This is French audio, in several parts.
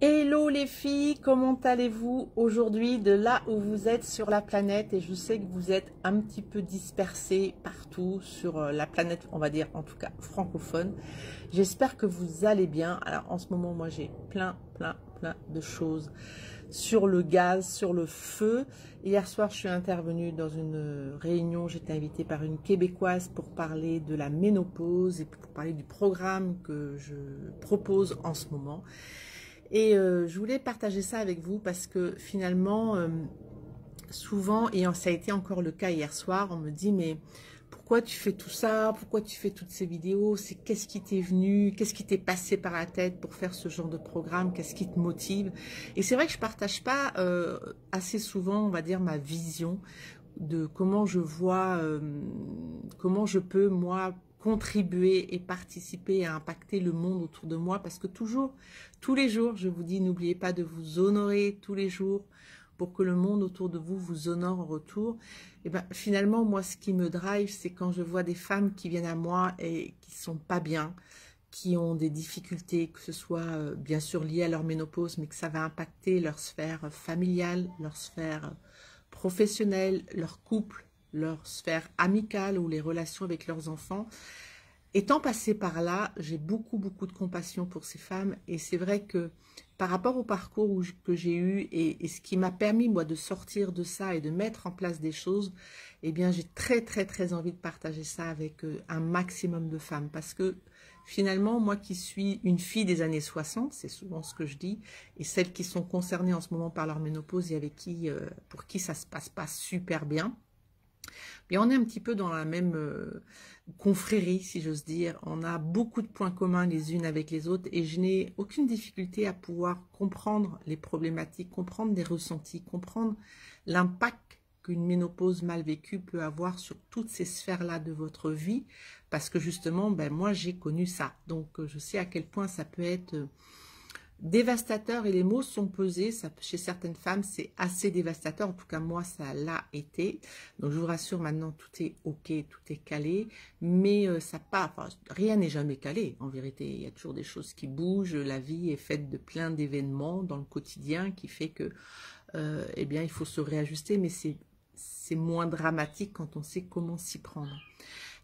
Hello les filles, comment allez-vous aujourd'hui de là où vous êtes sur la planète? Et je sais que vous êtes un petit peu dispersés partout sur la planète, on va dire en tout cas francophone. J'espère que vous allez bien. Alors en ce moment, moi j'ai plein de choses sur le gaz, sur le feu. Hier soir, je suis intervenue dans une réunion, j'étais invitée par une Québécoise pour parler de la ménopause et pour parler du programme que je propose en ce moment. Et je voulais partager ça avec vous parce que finalement, souvent, et ça a été encore le cas hier soir, on me dit mais pourquoi tu fais tout ça? Pourquoi tu fais toutes ces vidéos? C'est qu'est-ce qui t'est venu? Qu'est-ce qui t'est passé par la tête pour faire ce genre de programme? Qu'est-ce qui te motive? Et c'est vrai que je partage pas assez souvent, on va dire, ma vision de comment je vois, comment je peux, moi, contribuer et participer à impacter le monde autour de moi, parce que toujours, tous les jours, je vous dis, n'oubliez pas de vous honorer tous les jours pour que le monde autour de vous vous honore en retour. Et ben finalement, moi, ce qui me drive, c'est quand je vois des femmes qui viennent à moi et qui sont pas bien, qui ont des difficultés, que ce soit bien sûr lié à leur ménopause, mais que ça va impacter leur sphère familiale, leur sphère professionnelle, leur couple, leur sphère amicale ou les relations avec leurs enfants. Étant passée par là, j'ai beaucoup de compassion pour ces femmes, et c'est vrai que par rapport au parcours que j'ai eu et ce qui m'a permis moi de sortir de ça et de mettre en place des choses, eh bien j'ai très envie de partager ça avec un maximum de femmes, parce que finalement moi qui suis une fille des années 60, c'est souvent ce que je dis, et celles qui sont concernées en ce moment par leur ménopause et avec qui pour qui ça se passe pas super bien. Bien, on est un petit peu dans la même confrérie, si j'ose dire. On a beaucoup de points communs les unes avec les autres, et je n'ai aucune difficulté à pouvoir comprendre les problématiques, comprendre les ressentis, comprendre l'impact qu'une ménopause mal vécue peut avoir sur toutes ces sphères-là de votre vie, parce que justement, ben, moi, j'ai connu ça. Donc, je sais à quel point ça peut être dévastateur, et les mots sont pesés. Ça, chez certaines femmes, c'est assez dévastateur. En tout cas, moi, ça l'a été. Donc, je vous rassure, maintenant, tout est OK, tout est calé. Mais ça pas, enfin, rien n'est jamais calé. En vérité, il y a toujours des choses qui bougent. La vie est faite de plein d'événements dans le quotidien qui fait que, eh bien, il faut se réajuster. Mais c'est moins dramatique quand on sait comment s'y prendre.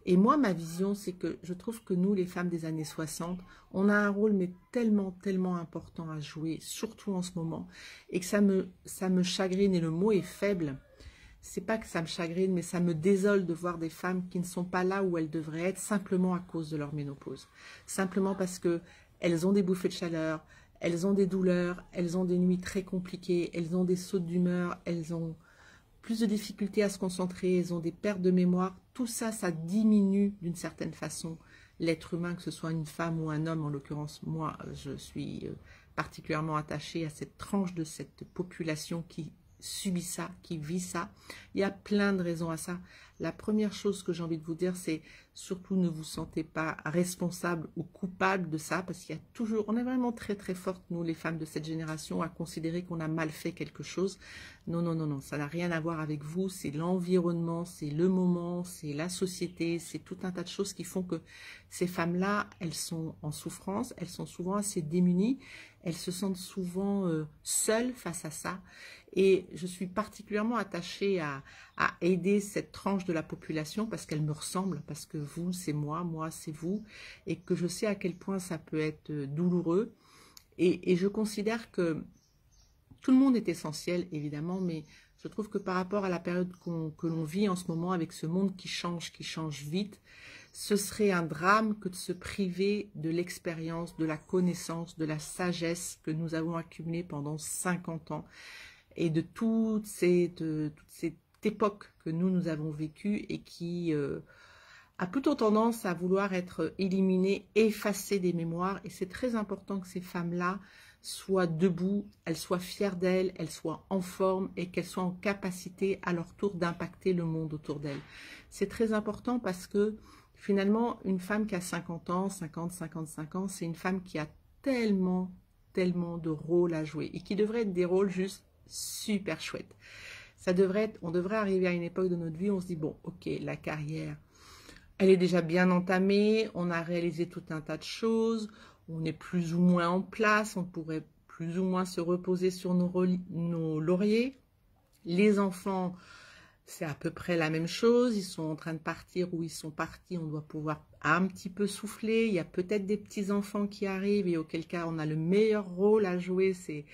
Et moi, ma vision, c'est que je trouve que nous, les femmes des années 60, on a un rôle mais tellement important à jouer, surtout en ce moment, et que ça me chagrine, et le mot est faible. C'est pas que ça me chagrine, mais ça me désole de voir des femmes qui ne sont pas là où elles devraient être, simplement à cause de leur ménopause. Simplement parce que elles ont des bouffées de chaleur, elles ont des douleurs, elles ont des nuits très compliquées, elles ont des sautes d'humeur, elles ont plus de difficultés à se concentrer, elles ont des pertes de mémoire. Tout ça, ça diminue d'une certaine façon l'être humain, que ce soit une femme ou un homme. En l'occurrence, moi, je suis particulièrement attachée à cette tranche de cette population qui subit ça, qui vit ça. Il y a plein de raisons à ça. La première chose que j'ai envie de vous dire, c'est surtout ne vous sentez pas responsable ou coupable de ça, parce qu'il y a toujours, on est vraiment très fortes, nous les femmes de cette génération, à considérer qu'on a mal fait quelque chose. Non, ça n'a rien à voir avec vous, c'est l'environnement, c'est le moment, c'est la société, c'est tout un tas de choses qui font que ces femmes-là, elles sont en souffrance, elles sont souvent assez démunies, elles se sentent souvent seules face à ça. Et je suis particulièrement attachée à aider cette tranche de la population parce qu'elle me ressemble, parce que vous, c'est moi c'est vous, et que je sais à quel point ça peut être douloureux. Et je considère que tout le monde est essentiel, évidemment, mais je trouve que par rapport à la période que l'on vit en ce moment, avec ce monde qui change vite, ce serait un drame que de se priver de l'expérience, de la connaissance, de la sagesse que nous avons accumulée pendant 50 ans, et de toute cette époque que nous avons vécue et qui a plutôt tendance à vouloir être éliminée, effacée des mémoires. Et c'est très important que ces femmes-là soient debout, elles soient fières d'elles, elles soient en forme et qu'elles soient en capacité à leur tour d'impacter le monde autour d'elles. C'est très important parce que finalement, une femme qui a 50 ans, 55 ans, c'est une femme qui a tellement de rôles à jouer et qui devraient être des rôles juste super chouettes. Ça devrait être, on devrait arriver à une époque de notre vie où on se dit, bon, ok, la carrière, elle est déjà bien entamée, on a réalisé tout un tas de choses, on est plus ou moins en place, on pourrait plus ou moins se reposer sur nos lauriers. Les enfants, c'est à peu près la même chose. Ils sont en train de partir ou ils sont partis. On doit pouvoir un petit peu souffler. Il y a peut-être des petits-enfants qui arrivent et auquel cas on a le meilleur rôle à jouer, c'est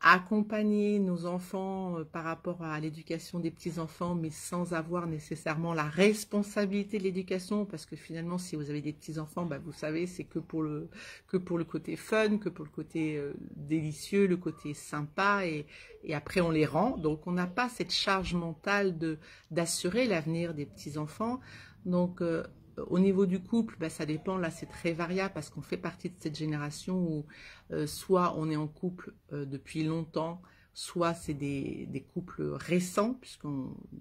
accompagner nos enfants par rapport à l'éducation des petits-enfants, mais sans avoir nécessairement la responsabilité de l'éducation, parce que finalement, si vous avez des petits-enfants, bah, vous savez, c'est que pour le côté fun, que pour le côté délicieux, le côté sympa, et après on les rend. Donc on n'a pas cette charge mentale d'assurer l'avenir des petits-enfants. Donc au niveau du couple, bah, ça dépend, là c'est très variable parce qu'on fait partie de cette génération où soit on est en couple depuis longtemps, soit c'est des couples récents, puisque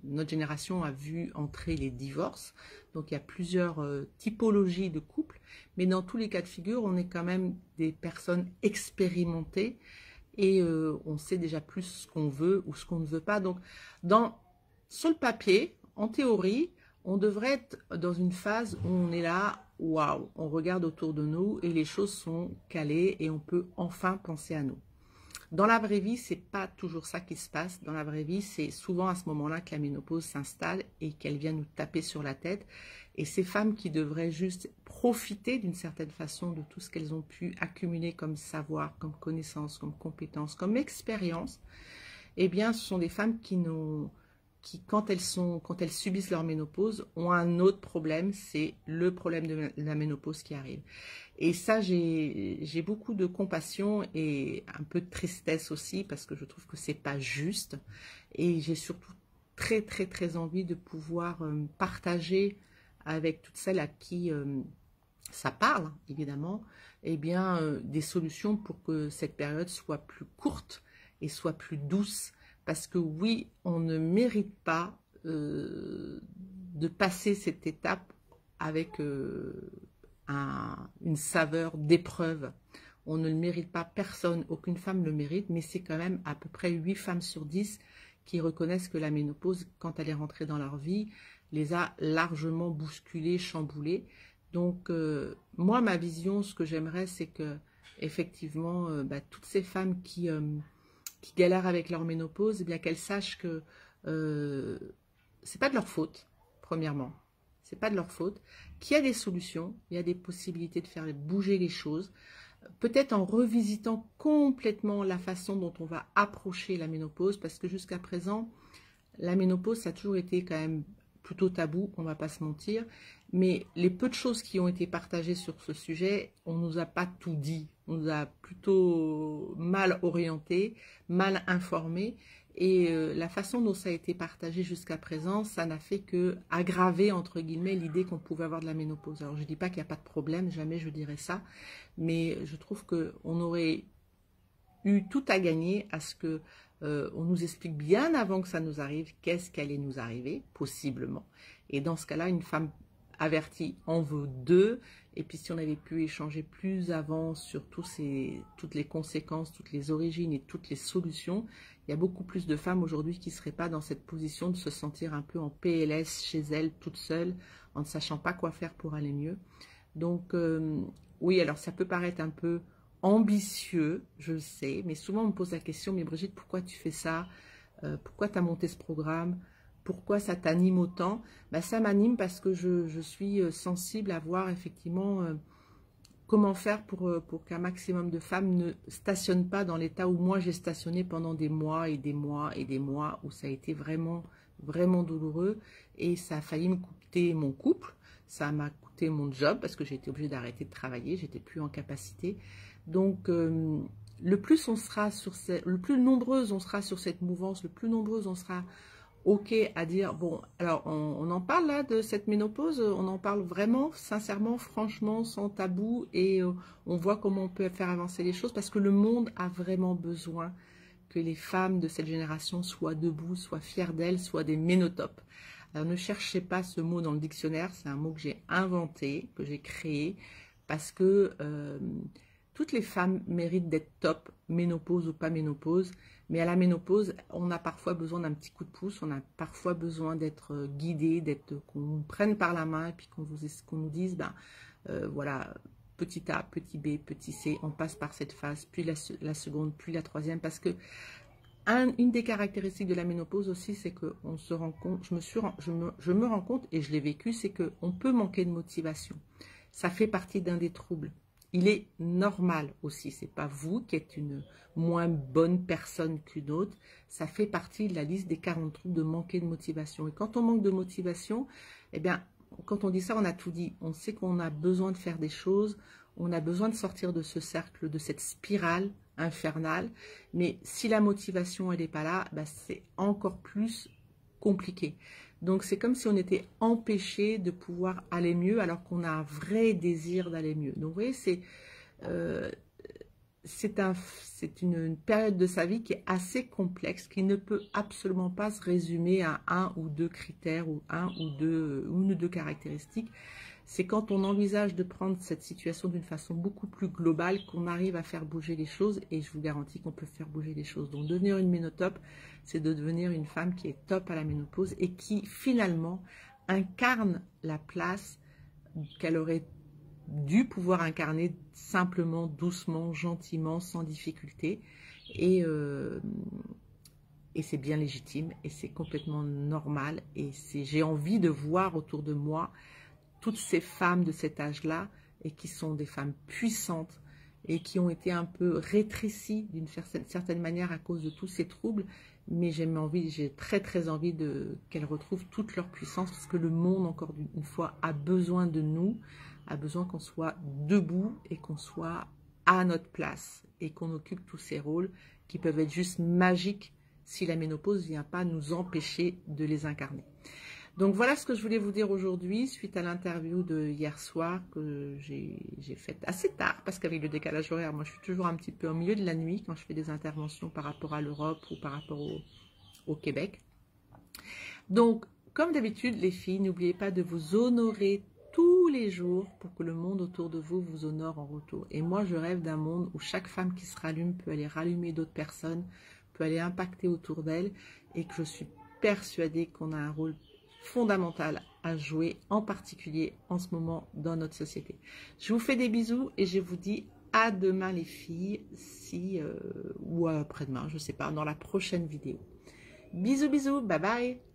notre génération a vu entrer les divorces. Donc il y a plusieurs typologies de couples, mais dans tous les cas de figure, on est quand même des personnes expérimentées et on sait déjà plus ce qu'on veut ou ce qu'on ne veut pas. Donc sur le papier, en théorie, on devrait être dans une phase où on est là, waouh, on regarde autour de nous et les choses sont calées et on peut enfin penser à nous. Dans la vraie vie, c'est pas toujours ça qui se passe. Dans la vraie vie, c'est souvent à ce moment-là que la ménopause s'installe et qu'elle vient nous taper sur la tête. Et ces femmes qui devraient juste profiter d'une certaine façon de tout ce qu'elles ont pu accumuler comme savoir, comme connaissance, comme compétence, comme expérience, eh bien, ce sont des femmes qui, quand elles subissent leur ménopause, ont un autre problème, c'est le problème de la ménopause qui arrive. Et ça, j'ai beaucoup de compassion et un peu de tristesse aussi, parce que je trouve que c'est pas juste. Et j'ai surtout très, très, très envie de pouvoir partager avec toutes celles à qui ça parle, évidemment, eh bien, des solutions pour que cette période soit plus courte et soit plus douce. Parce que oui, on ne mérite pas de passer cette étape avec une saveur d'épreuve. On ne le mérite pas, personne, aucune femme le mérite, mais c'est quand même à peu près 8 femmes sur 10 qui reconnaissent que la ménopause, quand elle est rentrée dans leur vie, les a largement bousculées, chamboulées. Donc, moi, ma vision, ce que j'aimerais, c'est que, effectivement, toutes ces femmes qui galèrent avec leur ménopause, eh bien qu'elles sachent que c'est pas de leur faute, premièrement. C'est pas de leur faute. Qu'il y a des solutions, il y a des possibilités de faire bouger les choses. Peut-être en revisitant complètement la façon dont on va approcher la ménopause, parce que jusqu'à présent, la ménopause, ça a toujours été quand même plutôt tabou, on ne va pas se mentir. Mais les peu de choses qui ont été partagées sur ce sujet, on ne nous a pas tout dit. On nous a plutôt mal orientés, mal informés. Et la façon dont ça a été partagé jusqu'à présent, ça n'a fait que aggraver, entre guillemets, l'idée qu'on pouvait avoir de la ménopause. Alors, je ne dis pas qu'il n'y a pas de problème, jamais je dirais ça. Mais je trouve qu'on aurait eu tout à gagner à ce que on nous explique bien avant que ça nous arrive qu'est-ce qui allait nous arriver, possiblement. Et dans ce cas-là, une femme avertie en vaut deux. Et puis si on avait pu échanger plus avant sur toutes les conséquences, toutes les origines et toutes les solutions, il y a beaucoup plus de femmes aujourd'hui qui ne seraient pas dans cette position de se sentir un peu en PLS chez elles, toutes seules, en ne sachant pas quoi faire pour aller mieux. Donc oui, alors ça peut paraître un peu ambitieux, je le sais, mais souvent on me pose la question, mais Brigitte, pourquoi tu fais ça? Pourquoi tu as monté ce programme? Pourquoi ça t'anime autant? Ben, ça m'anime parce que je suis sensible à voir effectivement comment faire pour qu'un maximum de femmes ne stationnent pas dans l'état où moi j'ai stationné pendant des mois et des mois et des mois, où ça a été vraiment, vraiment douloureux et ça a failli me coûter mon couple, ça m'a coûté mon job parce que j'ai été obligée d'arrêter de travailler, j'étais plus en capacité. Donc, le plus nombreuses on sera sur cette mouvance, le plus nombreuses on sera ok à dire, bon, alors on en parle là de cette ménopause, on en parle vraiment, sincèrement, franchement, sans tabou, et on voit comment on peut faire avancer les choses, parce que le monde a vraiment besoin que les femmes de cette génération soient debout, soient fières d'elles, soient des ménotopes. Alors ne cherchez pas ce mot dans le dictionnaire, c'est un mot que j'ai inventé, que j'ai créé, parce que toutes les femmes méritent d'être top, ménopause ou pas ménopause, mais à la ménopause, on a parfois besoin d'un petit coup de pouce, on a parfois besoin d'être guidé, qu'on nous prenne par la main et puis qu'on nous dise, ben voilà, petit A, petit B, petit C, on passe par cette phase, puis la seconde, puis la troisième, parce que une des caractéristiques de la ménopause aussi, c'est qu'on se rend compte, je me rends compte, et je l'ai vécu, c'est qu'on peut manquer de motivation. Ça fait partie d'un des troubles. Il est normal aussi, c'est pas vous qui êtes une moins bonne personne qu'une autre, ça fait partie de la liste des 40 troubles de manquer de motivation. Et quand on manque de motivation, eh bien, quand on dit ça, on a tout dit. On sait qu'on a besoin de faire des choses, on a besoin de sortir de ce cercle, de cette spirale infernale. Mais si la motivation, elle n'est pas là, ben c'est encore plus compliqué. Donc, c'est comme si on était empêché de pouvoir aller mieux alors qu'on a un vrai désir d'aller mieux. Donc, vous voyez, c'est une période de sa vie qui est assez complexe, qui ne peut absolument pas se résumer à un ou deux critères ou une ou deux caractéristiques. C'est quand on envisage de prendre cette situation d'une façon beaucoup plus globale qu'on arrive à faire bouger les choses, et je vous garantis qu'on peut faire bouger les choses. Donc devenir une ménotope, c'est de devenir une femme qui est top à la ménopause et qui finalement incarne la place qu'elle aurait dû pouvoir incarner simplement, doucement, gentiment, sans difficulté. Et c'est bien légitime et c'est complètement normal. Et j'ai envie de voir autour de moi toutes ces femmes de cet âge-là, et qui sont des femmes puissantes et qui ont été un peu rétrécies d'une certaine manière à cause de tous ces troubles, mais j'ai très envie qu'elles retrouvent toute leur puissance, parce que le monde, encore une fois, a besoin de nous, a besoin qu'on soit debout et qu'on soit à notre place et qu'on occupe tous ces rôles qui peuvent être juste magiques si la ménopause ne vient pas nous empêcher de les incarner. Donc voilà ce que je voulais vous dire aujourd'hui, suite à l'interview de hier soir que j'ai faite assez tard, parce qu'avec le décalage horaire, moi je suis toujours un petit peu au milieu de la nuit quand je fais des interventions par rapport à l'Europe ou par rapport au Québec. Donc, comme d'habitude les filles, n'oubliez pas de vous honorer tous les jours pour que le monde autour de vous vous honore en retour. Et moi je rêve d'un monde où chaque femme qui se rallume peut aller rallumer d'autres personnes, peut aller impacter autour d'elle, et que je suis persuadée qu'on a un rôle fondamental à jouer, en particulier en ce moment dans notre société. Je vous fais des bisous et je vous dis à demain les filles, ou après-demain, je ne sais pas, dans la prochaine vidéo. Bisous, bisous, bye bye.